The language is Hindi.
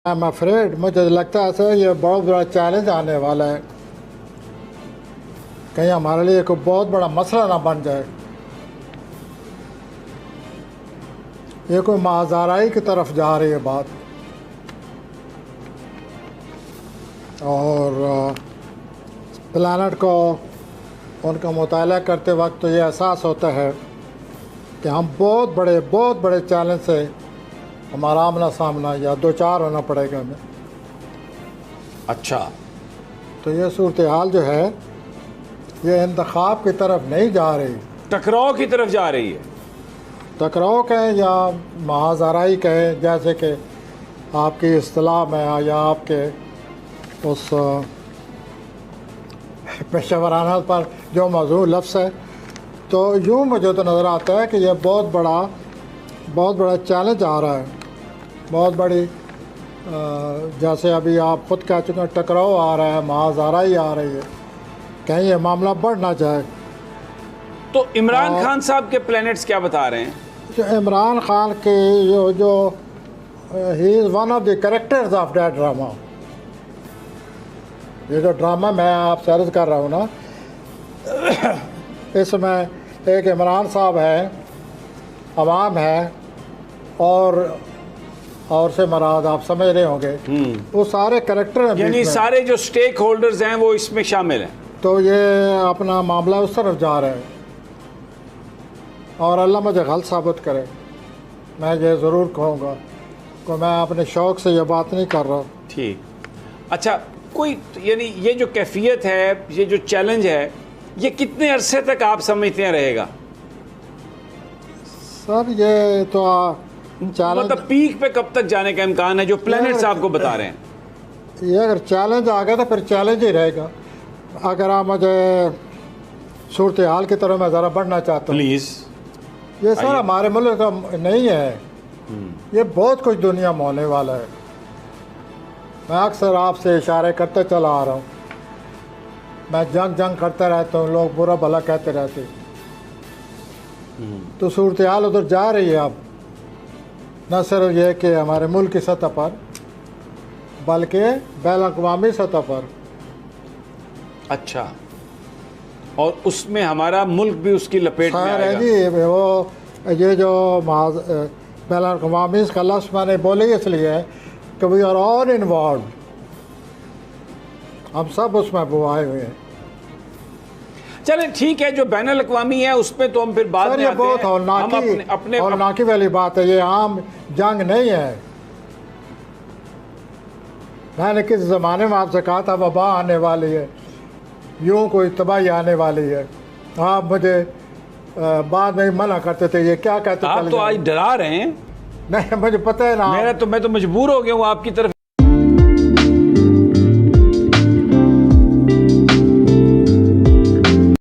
आई एम अफ्रेड, मुझे लगता है सर ये बहुत बड़ा चैलेंज आने वाला है। कहीं हमारे लिए कोई बहुत बड़ा मसला ना बन जाए। ये कोई माजाराई की तरफ जा रही है बात। और प्लानट को उनका मुताला करते वक्त तो ये एहसास होता है कि हम बहुत बड़े चैलेंज से हमारा आमना सामना या दो चार होना पड़ेगा हमें। अच्छा, तो ये सूरत हाल जो है ये इंतखाब की तरफ नहीं जा रही, टकराव की तरफ जा रही है। टकराव कहें या महाजाराई कहें, जैसे कि आपकी इस्तिलाह में या आपके उस पेशेवराना पर जो मौजूद लफ्ज़ है, तो यूँ मुझे तो नज़र आता है कि यह बहुत बड़ा चैलेंज आ रहा है। बहुत बड़ी जैसे अभी आप ख़ुद कह चुके हैं, टकराव आ रहा है, महाजाराई आ रही है, कहीं ये मामला बढ़ ना जाए। तो इमरान खान साहब के प्लैनेट्स क्या बता रहे हैं? जो इमरान खान के जो he is one of the characters of that drama. ये जो ड्रामा मैं आपसे अर्ज़ कर रहा हूँ ना, इसमें एक इमरान साहब है, अवाम है, और से मराद आप समझ रहे होंगे वो सारे कैरेक्टर यानी सारे जो स्टेक होल्डर्स हैं वो इसमें शामिल हैं। तो ये अपना मामला उस तरफ जा रहा है और अल्लाह मुझे गलत साबित करे। मैं ये ज़रूर कहूँगा कि मैं अपने शौक़ से ये बात नहीं कर रहा। ठीक, अच्छा, कोई यानी ये जो कैफियत है, ये जो चैलेंज है, ये कितने अरसे तक आप समझते हैं रहेगा? सर ये तो चैलेंज, मतलब पीक पे कब तक जाने का इम्कान है जो प्लैनेट्स आपको बता रहे हैं? ये अगर चैलेंज आ गया तो फिर चैलेंज ही रहेगा। अगर आप मुझे सूरत हाल की तरह मैं ज़रा बढ़ना चाहता हूँ प्लीज़। ये सर हमारे मुल्क का नहीं है, ये बहुत कुछ दुनिया में होने वाला है। मैं अक्सर आपसे इशारे करते चला आ रहा हूँ। मैं जंग करता रहता हूँ, लोग बुरा भला कहते रहते। तो सूरत हाल उधर जा रही है अब, न सिर्फ ये कि हमारे मुल्क की सतह पर बल्कि बैन-अक़वामी सतह पर। अच्छा, और उसमें हमारा मुल्क भी उसकी लपेट में आएगा। है जी। वो ये जो बैन-अक़वामी का लफ्ज़ मैंने बोले इसलिए है कि वी आर ऑल इन्वॉल्व, हम सब उसमें वो आए हुए हैं। चलें ठीक है, जो बैनुल अक़वामी है उस पर तो हम फिर बाद में आते हैं। बहुत हौलनाकी वाली बात है, ये आम जंग नहीं है। मैंने किस ज़माने में आपसे कहा था वबा आने वाली है, यूँ कोई तबाही आने वाली है, आप मुझे बाद में मना करते थे, ये क्या कहते? आप तो आज डरा रहे हैं। नहीं, मुझे पता है ना। मैं तो मजबूर हो गया हूँ आपकी तरफ